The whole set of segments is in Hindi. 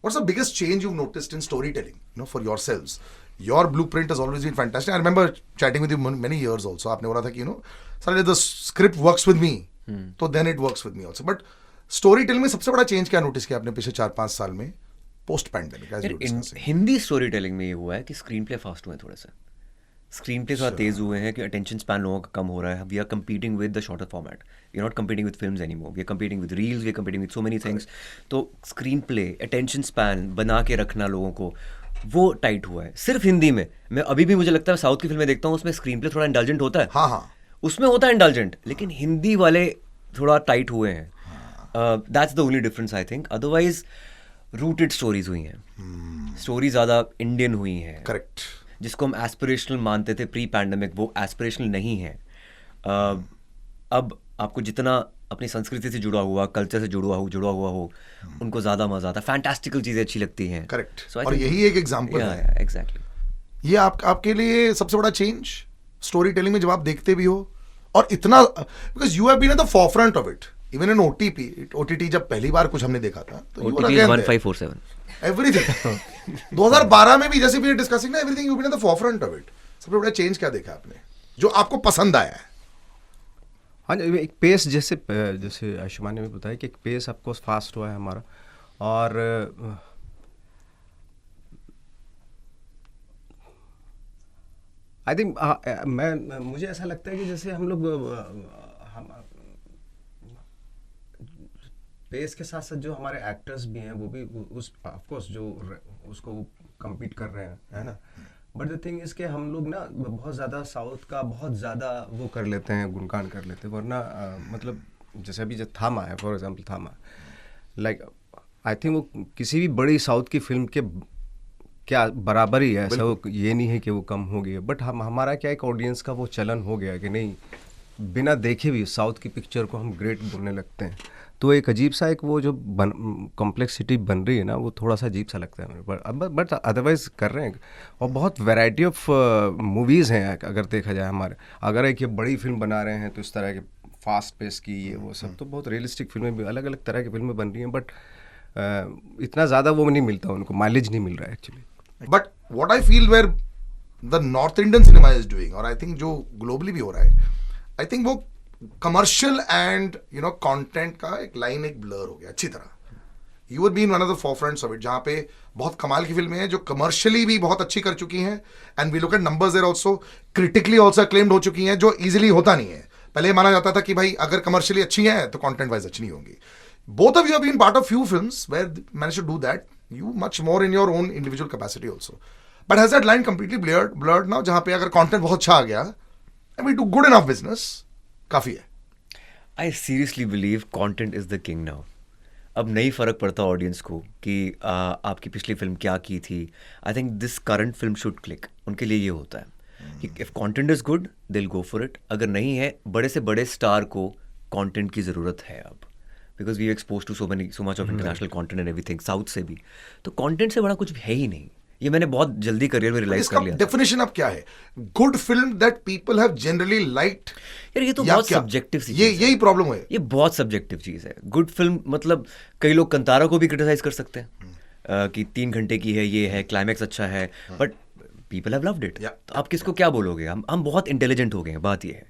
What's the biggest change you've noticed in storytelling, for yourselves? Your blueprint has always been fantastic. I remember chatting with you many years also. आपने बोला था कि suddenly the script works with me, तो then it works with me also. But storytelling में सबसे बड़ा change क्या notice किया आपने पिछले 4-5 साल में post pandemic? Hindi story telling में ये हुआ है कि स्क्रीन प्ले फास्ट हुए हैं, थोड़े से स्क्रीन प्ले थोड़ा तेज हुए हैं, कि अटेंशन स्पैन लोगों का कम हो रहा है. We are competing with the shorter format, we are not competing with films anymore, we are competing with reels, we are competing with so many things. तो स्क्रीन प्ले, अटेंशन स्पैन बना के रखना लोगों को, वो टाइट हुआ है. सिर्फ हिंदी में मैं अभी भी मुझे लगता है साउथ की फिल्में देखता हूँ, उसमें स्क्रीन प्ले थोड़ा इंडल्जेंट होता है. हाँ, उसमें होता है इंडल्जेंट, लेकिन हिंदी वाले थोड़ा टाइट हुए हैं. That's the only difference I think. Otherwise rooted stories हुई हैं, स्टोरी ज़्यादा इंडियन हुई हैं. करेक्ट. जिसको हम एस्पिरेशनल मानते थे प्री पैंडेमिक, वो एस्पिरेशनल नहीं है. अब आपको जितना अपनी संस्कृति से जुड़ा हुआ, कल्चर से जुड़ा हुआ हो, उनको ज़्यादा मजा आता है. फैंटास्टिकल चीज़ें अच्छी लगती हैं. करेक्ट. और यही एक एग्जांपल है. एग्जैक्टली. ये आपके लिए सबसे बड़ा चेंज स्टोरी टेलिंग में जब आप देखते भी हो, और इतना, because you have been at the forefront of it. Even in OTT जब पहली बार कुछ हमने देखा था, तो OTT 1547 एवरीथिंग 2012 में भी जैसे वी आर डिस्कसिंग ना, everything you been at the forefront of it. सबसे बड़ा चेंज क्या देखा आपने जो आपको पसंद आया है? हाँ, एक पेस, जैसे आयुष्मान ने भी बताया कि एक पेस आपको फास्ट हुआ है हमारा. और आई थिंक मुझे ऐसा लगता है कि जैसे हम लोग पेस के साथ साथ जो हमारे एक्टर्स भी हैं वो भी उस ऑफकोर्स जो उसको कम्पीट कर रहे हैं, है ना. बट द थिंग इज के हम लोग ना बहुत ज़्यादा साउथ का बहुत ज़्यादा वो कर लेते हैं, गुणगान कर लेते हैं. वरना मतलब जैसे अभी जो थामा है, फॉर एग्जांपल थामा, लाइक आई थिंक वो किसी भी बड़ी साउथ की फिल्म के क्या बराबर ही है. ऐसा वो ये नहीं है कि वो कम हो गया. बट हमारा क्या एक ऑडियंस का वो चलन हो गया कि नहीं, बिना देखे भी साउथ की पिक्चर को हम ग्रेट बोलने लगते हैं. तो एक अजीब सा एक वो जो कॉम्प्लेक्सिटी बन रही है ना, वो थोड़ा सा अजीब सा लगता है मेरे. बट अदरवाइज कर रहे हैं. और बहुत वैरायटी ऑफ मूवीज़ हैं अगर देखा जाए हमारे. अगर एक ये बड़ी फिल्म बना रहे हैं तो इस तरह के फास्ट पेस की, ये वो सब, तो बहुत रियलिस्टिक फिल्में भी, अलग अलग तरह की फिल्में बन रही हैं. बट इतना ज़्यादा वो नहीं मिलता, उनको माइलेज नहीं मिल रहा है actually. But what I feel where the north Indian cinema is doing, और आई थिंक जो ग्लोबली भी हो रहा है, आई थिंक वो कमर्शियल एंड कंटेंट का एक लाइन एक ब्लर हो गया अच्छी तरह. You would be in one of the forefronts of it, जहाँ पे बहुत कमाल की फिल्में हैं जो कमर्शियली भी बहुत अच्छी कर चुकी हैं, and we look at numbers there also, critically also acclaimed हो चुकी हैं, जो इजीली होता नहीं है. पहले माना जाता था कि भाई अगर कमर्शियली अच्छी हैं तो कंटेंट वाइज अच्छी नहीं होंगी. Both of you have been part of few films where manage to do that, you much more in your own individual capacity also. But has that line completely blurred now, जहाँ पे अगर content बहुत अच्छा आ गया and we do good enough business, काफ़ी है? I seriously believe content is the king now. अब नहीं फ़र्क पड़ता ऑडियंस को कि आपकी पिछली फिल्म क्या की थी. I think this current film should click. उनके लिए ये होता है कि if content is good, they'll go for it. अगर नहीं है, बड़े से बड़े स्टार को content की ज़रूरत है अब, because we expose to so much of international content and everything, south से भी. तो कंटेंट से बड़ा कुछ है ही नहीं. ये मैंने बहुत जल्दी करियर में रियलाइज कर लिया. डेफिनेशन अब क्या है? Good film that people have generally liked. यार ये तो बहुत सब्जेक्टिव चीज है. यही प्रॉब्लम है. ये बहुत सब्जेक्टिव चीज है. गुड फिल्म मतलब कई लोग कंतारा को भी क्रिटिसाइज कर सकते हैं कि 3 घंटे की है, ये है, क्लाइमैक्स अच्छा है, but people have loved it. तो आप किसको क्या बोलोगे? हम बहुत इंटेलिजेंट हो गए हैं. बात ये है,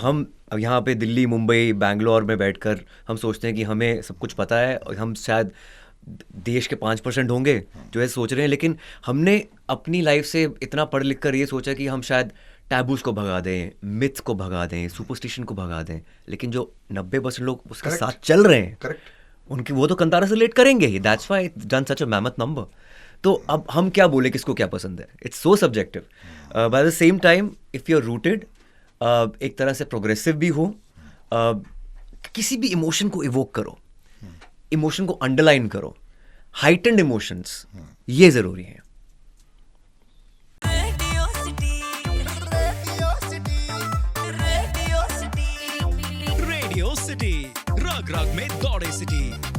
हम यहाँ पे दिल्ली, मुंबई, बैंगलोर में बैठकर हम सोचते हैं कि हमें सब कुछ पता है, और हम शायद देश के 5% होंगे जो है सोच रहे हैं. लेकिन हमने अपनी लाइफ से इतना पढ़ लिख कर ये सोचा कि हम शायद टैबूज को भगा दें, मिथ्स को भगा दें, सुपरस्टिशन को भगा दें. लेकिन जो 90% लोग उसके साथ चल रहे हैं, उनकी वो तो कंतारा से रिलेट करेंगे ही. That's why it's done such a mammoth number. तो अब हम क्या बोले किसको क्या पसंद है? It's so subjective. By the same time if you are rooted, एक तरह से प्रोग्रेसिव भी हो, किसी भी इमोशन को इवोक करो, इमोशन को अंडरलाइन करो, हाइटेंड इमोशंस, ये जरूरी है. रेडियो सिटी, रग रग में दौड़े सिटी.